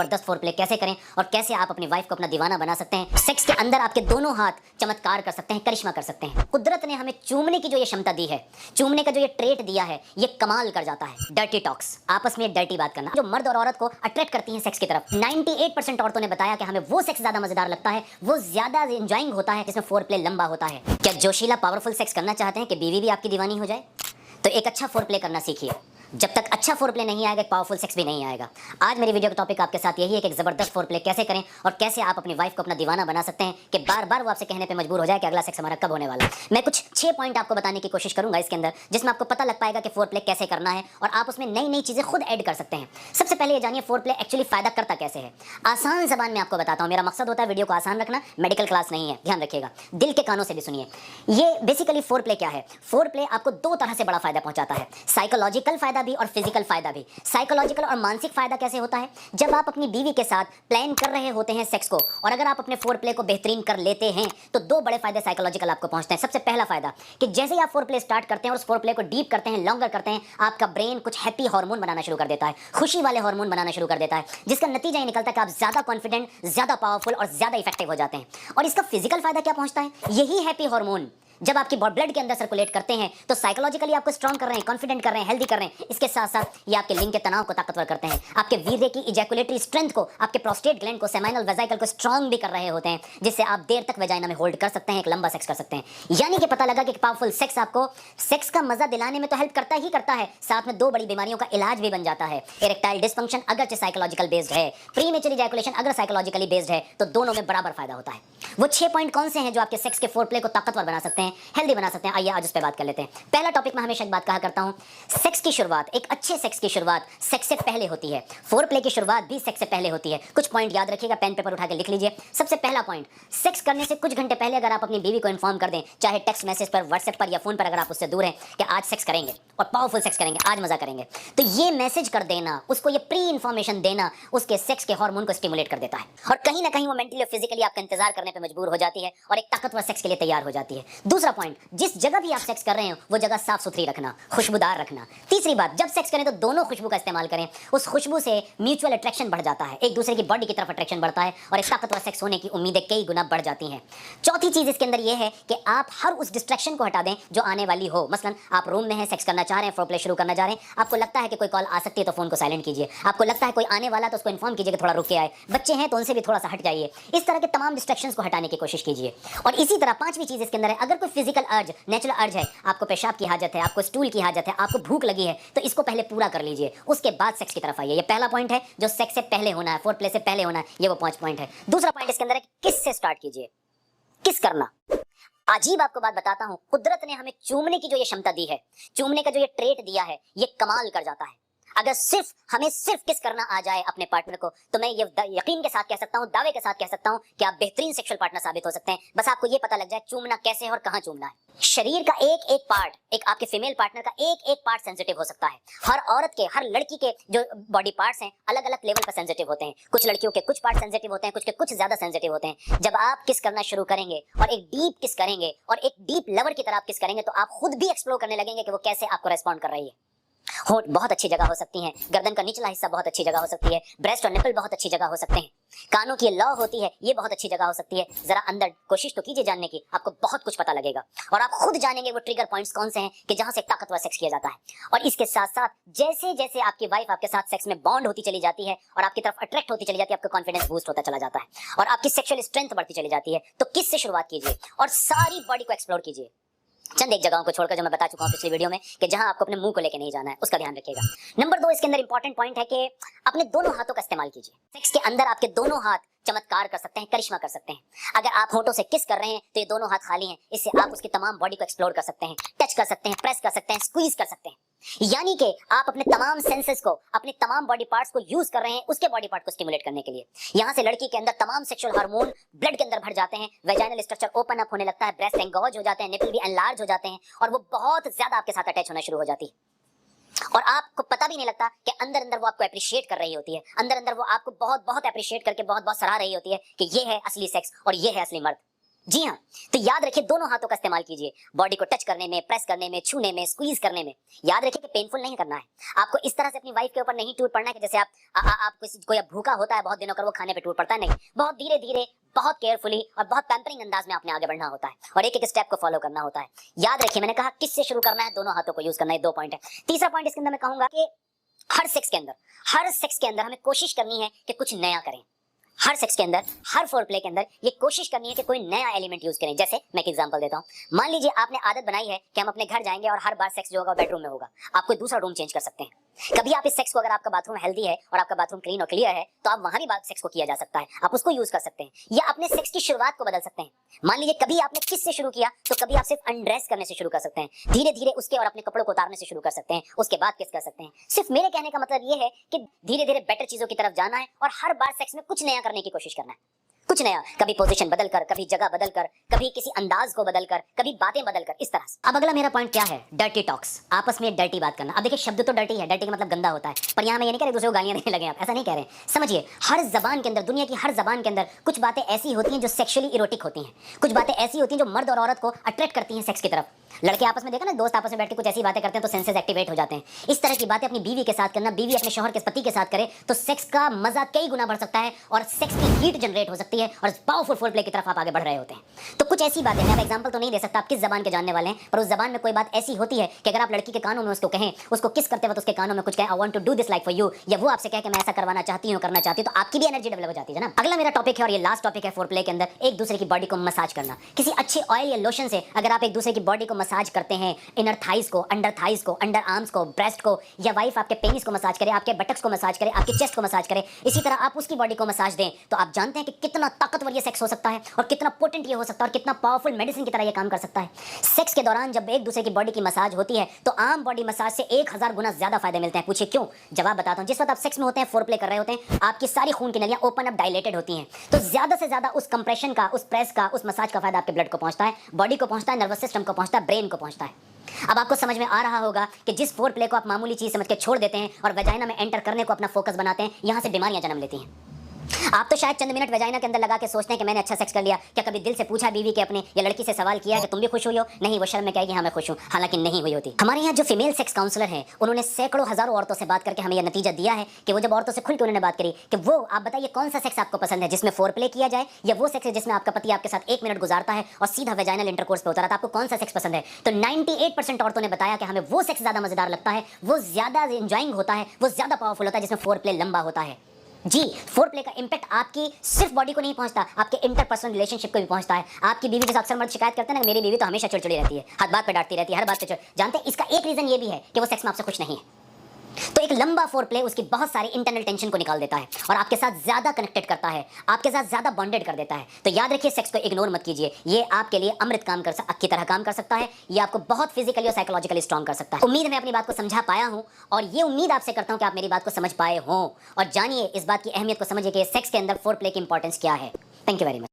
जबरदस्त फोरप्ले कैसे करें और कैसे आप अपनी वाइफ को अपना दीवाना बना सकते हैं। सेक्स के अंदर आपके दोनों हाथ चमत्कार कर सकते हैं, करिश्मा कर सकते हैं। कुदरत ने हमें चूमने की जो ये क्षमता दी है, चूमने का जो ये ट्रेट दिया है, ये कमाल कर जाता है। डर्टी टॉक्स, आपस में डर्टी बात करना, जो मर्द और औरत को अट्रैक्ट करती है सेक्स की तरफ। 98% औरतों ने बताया कि हमें वो सेक्स ज्यादा मजेदार लगता है, वो ज्यादा एंजॉइंग होता है जिसमें फोरप्ले लंबा होता है। क्या जोशीला पावरफुल सेक्स करना चाहते हैं कि बीवी भी आपकी दीवानी हो जाए? तो एक अच्छा फोरप्ले करना सीखिए। जब तक अच्छा फोरप्ले नहीं आएगा, पावरफुल सेक्स भी नहीं आएगा। आज मेरी वीडियो का टॉपिक आपके साथ यही है कि एक जबरदस्त फोरप्ले कैसे करें और कैसे आप अपनी वाइफ को अपना दीवाना बना सकते हैं कि बार बार वो आपसे कहने पे मजबूर हो जाए कि अगला सेक्स हमारा कब होने वाला है। मैं कुछ 6 पॉइंट आपको बताने की कोशिश करूंगा इसके अंदर, जिसमें आपको पता लग पाएगा कि फोरप्ले कैसे करना है और आप उसमें नई नई चीजें खुद ऐड कर सकते हैं। सबसे पहले ये जानिए फोरप्ले एक्चुअली फायदा करता कैसे है। आसान जबान में आपको बताता हूं, मेरा मकसद होता है वीडियो को आसान रखना, मेडिकल क्लास नहीं है, ध्यान रखिएगा, दिल के कानों से भी सुनिए। ये बेसिकली फोरप्ले क्या है? फोरप्ले आपको दो तरह से बड़ा फायदा पहुंचाता है, साइकोलॉजिकल फायदा भी और फिजिकल फायदा भी। साइकोलॉजिकल और मानसिक फायदा कैसे होता है? जब आप अपनी बीवी के साथ प्लान कर रहे होते हैं सेक्स को और अगर आप अपने फोरप्ले को बेहतरीन कर लेते हैं तो दो बड़े फायदे साइकोलॉजिकल आपको पहुंचते हैं। सबसे पहला फायदा कि जैसे ही आप फोरप्ले स्टार्ट करते हैं और उस फोरप्ले को डीप करते हैं, लॉन्गर करते हैं, आपका ब्रेन कुछ हैप्पी हार्मोन बनाना शुरू कर देता है, खुशी वाले हार्मोन बनाना शुरू कर देता है, जिसका नतीजा ये निकलता है कि आप ज्यादा कॉन्फिडेंट, ज्यादा पावरफुल और ज्यादा इफेक्टिव हो जाते हैं। और इसका फिजिकल फायदा क्या पहुंचता है? यही हैप्पी हार्मोन जब आपकी ब्लड के अंदर सर्कुलेट करते हैं तो साइकोलॉजिकली आपको स्ट्रांग कर रहे हैं, कॉन्फिडेंट कर रहे हैं, हेल्दी कर रहे हैं। इसके साथ साथ ये आपके लिंग के तनाव को ताकतवर करते हैं, आपके वीर्य की इजैकुलेटरी स्ट्रेंथ को, आपके प्रोस्टेट ग्लैंड को, सेमाइनल वेजाइकल को स्ट्रांग भी कर रहे होते हैं, जिससे आप देर तक वेजाइना में होल्ड कर सकते हैं, एक लंबा सेक्स कर सकते हैं। यानी कि पता लगा कि पावरफुल सेक्स आपको सेक्स का मजा दिलाने में तो हेल्प करता ही करता है, साथ में दो बड़ी बीमारियों का इलाज भी बन जाता है। इरेक्टाइल डिसफंक्शन अगर साइकोलॉजिकल बेस्ड है, प्रीमेच्योर इजैकुलेशन अगर साइकोलॉजिकली बेस्ड है, तो दोनों में बराबर फायदा होता है। वो 6 पॉइंट कौन से हैं जो आपके सेक्स के फोरप्ले को ताकतवर बना सकते हैं, हेल्दी बना सकते हैं? आइए आज उस पर बात कर लेते हैं। पहला टॉपिक मैं हमेशा एक बात कहा करता हूं, सेक्स की शुरुआत, एक अच्छे सेक्स की शुरुआत सेक्स से पहले होती है। फोरप्ले की शुरुआत भी सेक्स से पहले होती है। कुछ पॉइंट याद रखिएगा, पेन पेपर उठा के लिख लीजिए। सबसे पहला पॉइंट, सेक्स करने से कुछ घंटे पहले अगर आप अपनी बीवी को इन्फॉर्म कर दें, चाहे टेक्स्ट मैसेज पर, व्हाट्सएप पर या फोन पर, अगर आप उससे दूर हैं, कि आज सेक्स करेंगे और पावरफुल सेक्स करेंगे, आज मजा करेंगे, तो ये मैसेज कर देना, उसको ये प्री इंफॉर्मेशन देना, उसके सेक्स के हार्मोन को स्टिमुलेट कर देता है और कहीं ना कहीं वो मेंटली और फिजिकली आपका इंतजार करने पर मजबूर हो जाती है और एक ताकतवर सेक्स के लिए तैयार हो जाती है। दूसरा पॉइंट, जिस जगह भी आप सेक्स कर रहे हो वो जगह साफ सुथरी रखना, खुशबूदार रखना। तीसरी बात, जब सेक्स करें तो दोनों खुशबू का इस्तेमाल करें, उस खुशबू से म्यूचुअल अट्रैक्शन बढ़ जाता है, एक दूसरे की बॉडी की तरफ अट्रैक्शन बढ़ता है और एक ताकतवर सेक्स होने की उम्मीदें कई गुना बढ़ जाती हैं। चौथी चीज इसके अंदर यह है कि आप हर उस डिस्ट्रैक्शन को हटा दें जो आने वाली हो। मसलन आप रूम में हैं, सेक्स करना चाह रहे हैं, फोरप्ले शुरू करना चाह रहे हैं, आपको लगता है कि कोई कॉल आ सकती है तो फोन को साइलेंट कीजिए, आपको लगता है कोई आने वाला तो उसको इन्फॉर्म कीजिए कि थोड़ा रुक के आए, बच्चे हैं तो उनसे भी थोड़ा सा हट जाइए। इस तरह के तमाम डिस्ट्रैक्शंस को हटाने की कोशिश कीजिए। और इसी तरह पांचवी चीज इसके अंदर है, अगर कोई फिजिकल अर्ज, नेचुरल अर्ज है, आपको पेशाब की हाजत है, आपको स्टूल की हाजत है, आपको भूख लगी है, तो इसको पहले पूरा कर लीजिए, उसके बाद सेक्स की तरफ आइए। ये पहला पॉइंट है जो सेक्स से पहले होना है, फोरप्ले से पहले होना है, ये वो 5 पॉइंट है। दूसरा पॉइंट इसके अंदर है, किस से स्टार्ट कीजिए, किस करना। अजीब आपको बात बताता हूं, कुदरत ने हमें चूमने की जो ये क्षमता दी है, चूमने का जो ये ट्रेट दिया है, ये कमाल कर जाता है। अगर हमें सिर्फ किस करना आ जाए अपने पार्टनर को, तो मैं ये यकीन के साथ कह सकता हूं, दावे के साथ कह सकता हूं कि आप बेहतरीन सेक्सुअल पार्टनर साबित हो सकते हैं। बस आपको ये पता लग जाए चूमना कैसे है और कहां चूमना है। शरीर का एक एक पार्ट, एक आपके फीमेल पार्टनर का एक एक पार्ट सेंसिटिव हो सकता है। हर औरत के, हर लड़की के जो बॉडी पार्ट्स हैं अलग अलग लेवल पर सेंसिटिव होते हैं। कुछ लड़कियों के कुछ पार्ट सेंसिटिव होते हैं, कुछ के कुछ ज्यादा सेंसिटिव होते हैं। जब आप किस करना शुरू करेंगे और एक डीप किस करेंगे और एक डीप लवर की तरह आप किस करेंगे, तो आप खुद भी एक्सप्लोर करने लगेंगे कि वो कैसे आपको रेस्पॉन्ड कर रही है। होंठ बहुत अच्छी जगह हो सकती हैं, गर्दन का निचला हिस्सा बहुत अच्छी जगह हो सकती है, ब्रेस्ट और निपल बहुत अच्छी जगह हो सकते हैं, कानों की लौ होती है, ये बहुत अच्छी जगह हो सकती है। जरा अंदर कोशिश तो कीजिए जानने की, आपको बहुत कुछ पता लगेगा और आप खुद जानेंगे वो ट्रिगर पॉइंट्स कौन से हैं कि जहां से ताकतवर सेक्स किया जाता है। और इसके साथ साथ जैसे जैसे आपकी वाइफ आपके साथ सेक्स में बॉन्ड होती चली जाती है और आपकी तरफ अट्रैक्ट होती चली जाती है, आपका कॉन्फिडेंस बूस्ट होता चला जाता है और आपकी सेक्सुअल स्ट्रेंथ बढ़ती चली जाती है। तो किस से शुरुआत कीजिए और सारी बॉडी को एक्सप्लोर कीजिए, चंद एक जगहों को छोड़कर जो मैं बता चुका हूं पिछली वीडियो में कि जहां आपको अपने मुंह को लेके नहीं जाना है, उसका ध्यान रखिएगा। नंबर 2 इसके अंदर इंपॉर्टेंट पॉइंट है कि अपने दोनों हाथों का इस्तेमाल कीजिए। सेक्स के अंदर आपके दोनों हाथ चमत्कार कर सकते हैं, करिश्मा कर सकते हैं। अगर आप होठों से किस कर रहे हैं तो ये दोनों हाथ खाली हैं, इससे आप उसकी तमाम बॉडी को एक्सप्लोर कर सकते हैं, टच कर सकते हैं, प्रेस कर सकते हैं, स्क्वीज कर सकते हैं। यानी कि आप अपने तमाम सेंसेस को, अपने तमाम बॉडी पार्ट्स को यूज कर रहे हैं उसके बॉडी पार्ट को स्टिमुलेट करने के लिए। यहां से लड़की के अंदर तमाम सेक्सुअल हार्मोन ब्लड के अंदर भर जाते हैं, वेजाइनल स्ट्रक्चर ओपन अप होने लगता है, ब्रेस्ट एंगॉज हो जाते हैं, निपल भी एनलार्ज हो जाते हैं और वो बहुत ज्यादा आपके साथ अटैच होना शुरू हो जाती है और आपको पता भी नहीं लगता कि अंदर अंदर वो आपको अप्रिशिएट कर रही होती है, अंदर अंदर वो आपको बहुत बहुत अप्रिशिएट करके बहुत बहुत सराह रही होती है कि ये है असली सेक्स और ये है असली मर्द। जी हाँ, तो याद रखिए दोनों हाथों का इस्तेमाल कीजिए, बॉडी को टच करने में, प्रेस करने में, छूने में, स्क्वीज करने में। याद रखिए कि पेनफुल नहीं करना है। आपको इस तरह से अपनी वाइफ के ऊपर नहीं टूट पड़ना है कि जैसे आप किसी कोई भूखा होता है बहुत दिनों का, वो खाने पे टूट पड़ता है, नहीं। बहुत धीरे धीरे, बहुत केयरफुली और बहुत पैम्परिंग अंदाज में आपने आगे बढ़ना होता है और एक एक स्टेप को फॉलो करना होता है। याद रखिए मैंने कहा किससे शुरू करना है, दोनों हाथों को यूज करना है, 2 पॉइंट है। तीसरा पॉइंट इसके अंदर मैं कहूंगा कि हर सेक्स के अंदर हमें कोशिश करनी है कि कुछ नया करें। हर सेक्स के अंदर, हर फोर प्ले के अंदर ये कोशिश करनी है कि कोई नया एलिमेंट यूज करें। जैसे मैं एक एग्जांपल देता हूं, मान लीजिए आपने आदत बनाई है कि हम अपने घर जाएंगे और हर बार सेक्स जो होगा बेडरूम में होगा। आप कोई दूसरा रूम चेंज कर सकते हैं। कभी आप इस सेक्स को, अगर आपका बाथरूम हेल्दी है और आपका बाथरूम क्लीन और क्लियर है, तो आप वहां भी बात सेक्स को किया जा सकता है, आप उसको यूज कर सकते हैं। या अपने सेक्स की शुरुआत को बदल सकते हैं। मान लीजिए कभी आपने किस से शुरू किया, तो कभी आप सिर्फ अनड्रेस करने से शुरू कर सकते हैं, धीरे धीरे उसके और अपने कपड़ों को उतारने से शुरू कर सकते हैं, उसके बाद किस कर सकते हैं। सिर्फ मेरे कहने का मतलब ये है कि धीरे धीरे बेटर चीजों की तरफ जाना है और हर बार सेक्स में कुछ नया करने की कोशिश करना है। कुछ नया, कभी पोजीशन बदलकर, कभी जगह बदलकर, कभी किसी अंदाज को बदलकर, कभी बातें बदलकर, इस तरह से। अब अगला मेरा पॉइंट क्या है, डर्टी टॉक्स, आपस में डर्टी बात करना। अब देखिए शब्द तो डर्टी है, डर्टी का मतलब गंदा होता है, पर यहाँ मैं ये नहीं कह रही दूसरे को गालियां देने लगे, आप ऐसा नहीं कह रहे। समझिए, हर जबान के अंदर, दुनिया की हर जबान के अंदर कुछ बातें ऐसी होती हैं जो सेक्सुअली इरोटिक होती हैं, कुछ बातें ऐसी होती हैं जो मर्द और औरत को अट्रैक्ट करती हैं सेक्स की तरफ। लड़के आपस में देखा ना, दोस्त आपस में बैठ के कुछ ऐसी बातें करते हैं तो सेंसेस एक्टिवेट हो जाते हैं। इस तरह की बातें अपनी बीवी के साथ करना, बीवी अपने शौहर के पति के साथ करे तो सेक्स का मजा कई गुना बढ़ सकता है और सेक्स की हीट जनरेट हो सकती है और पावरफुल फोर प्ले की तरफ आप आगे बढ़ रहे होते हैं। तो कुछ ऐसी बातें, मैं एग्जांपल तो नहीं दे सकता आप किस जबान के जानने वाले हैं, पर उस जबान में कोई बात ऐसी होती है कि अगर आप लड़की के कानों में उसको कहें, उसको किस करते वक्त उसके कानों में कुछ कहें, I want to do this like for you, या वो आपसे कहे कि मैं ऐसा करवाना चाहती हूं, करना चाहती हूं, तो आपकी भी एनर्जी डेवलप हो जाती है ना। अगला मेरा टॉपिक है और ये लास्ट टॉपिक है फोर प्ले के अंदर, एक दूसरे की बॉडी को मसाज करना। किसी अच्छे ऑयल या लोशन से अगर आप एक दूसरे की बॉडी को मसाज करते हैं, इनर थाइज को, अंडर आर्म्स को, ब्रेस्ट को, या वाइफ आपके पेनिस को मसाज करे, आपके बटक्स को मसाज करे, आपके चेस्ट को मसाज करे, इसी तरह आप उसकी बॉडी को मसाज दें, तो आप जानते हैं कि कितना ताकतवर ये सेक्स हो सकता है और कितना पोटेंट ये हो सकता है और कितना पावरफुल मेडिसिन की तरह ये काम कर सकता है। सेक्स के दौरान जब एक दूसरे की बॉडी की मसाज होती है तो आम बॉडी मसाज से 1000 गुना ज्यादा फायदे मिलते हैं। पूछिए क्यों? जवाब बताता हूं। जिस वक्त आप सेक्स में होते हैं, फोर प्ले कर रहे होते हैं, आपकी सारी खून की नलियां ओपन अप, डायलेटेड होती हैं, तो ज्यादा से ज्यादा उस कंप्रेशन का, उस प्रेस का, उस मसाज का फायदा आपके ब्लड को पहुंचता है, बॉडी को पहुंचता है, नर्वस सिस्टम को पहुंचता है, ब्रेन को पहुंचता है। अब आपको समझ में आ रहा होगा कि जिस फोर प्ले को आप मामूली चीज समझ के छोड़ देते हैं और वेजाइना में एंटर करने को अपना फोकस बनाते हैं, यहां से बीमारियां जन्म लेती हैं। आप तो शायद चंद मिनट वेजाइना के अंदर लगा के सोचते हैं कि मैंने अच्छा सेक्स कर लिया। क्या कभी दिल से पूछा बीवी के अपने या लड़की से सवाल किया कि तुम भी खुश हुई हो? नहीं, वो शर्म में कहेगी हाँ मैं खुश हूं, हालांकि नहीं हुई होती। हमारे यहाँ जो फीमेल सेक्स काउंसलर हैं, उन्होंने सैकड़ों हजारों औरतों से बात करके हमें यह नतीजा दिया है कि वो जब औरतों से खुल के उन्होंने बात करी कि वो आप बताइए कौन सा सेक्स आपको पसंद है, जिसमें फोर प्ले किया जाए, या वो सेक्स है जिसमें आपका पति आपके साथ 1 मिनट गुजारता है और सीधा वेजाइनल इंटरकोर्स पे उतरा था, आपको कौन सा सेक्स पसंद है? तो 98% औरतों ने बताया कि हमें वो सेक्स ज्यादा मजेदार लगता है, वो ज्यादा एंजॉइंग होता है, वो ज्यादा पावरफुल होता है, जिसमें फोर प्ले लंबा होता है। जी, फोर प्ले का इंपैक्ट आपकी सिर्फ बॉडी को नहीं पहुंचता, आपके इंटरपर्सनल रिलेशनशिप को भी पहुंचता है। आपकी बीवी जैसे अक्सर मर्द शिकायत करते हैं ना, मेरी बीवी तो हमेशा चिड़चिड़ी रहती है, हर बात पे डांटती रहती है, हर बात पे जानते हैं इसका एक रीजन ये भी है कि वो सेक्स में आपसे खुश नहीं है। तो एक लंबा फोर प्ले उसकी बहुत सारी इंटरनल टेंशन को निकाल देता है और आपके साथ ज्यादा कनेक्टेड करता है, आपके साथ ज्यादा बॉन्डेड कर देता है। तो याद रखिए, सेक्स को इग्नोर मत कीजिए, ये आपके लिए अमृत काम की तरह काम कर सकता है, ये आपको बहुत फिजिकली और साइकोलॉजिकली स्ट्रॉन्ग कर सकता है। उम्मीद मैं अपनी बात को समझा पाया हूं और ये उम्मीद आपसे करता हूं कि आप मेरी बात को समझ पाए हों और जानिए इस बात की अहमियत को, समझिए कि सेक्स के अंदर फोर प्ले की इंपॉर्टेंस क्या है। Thank you very much.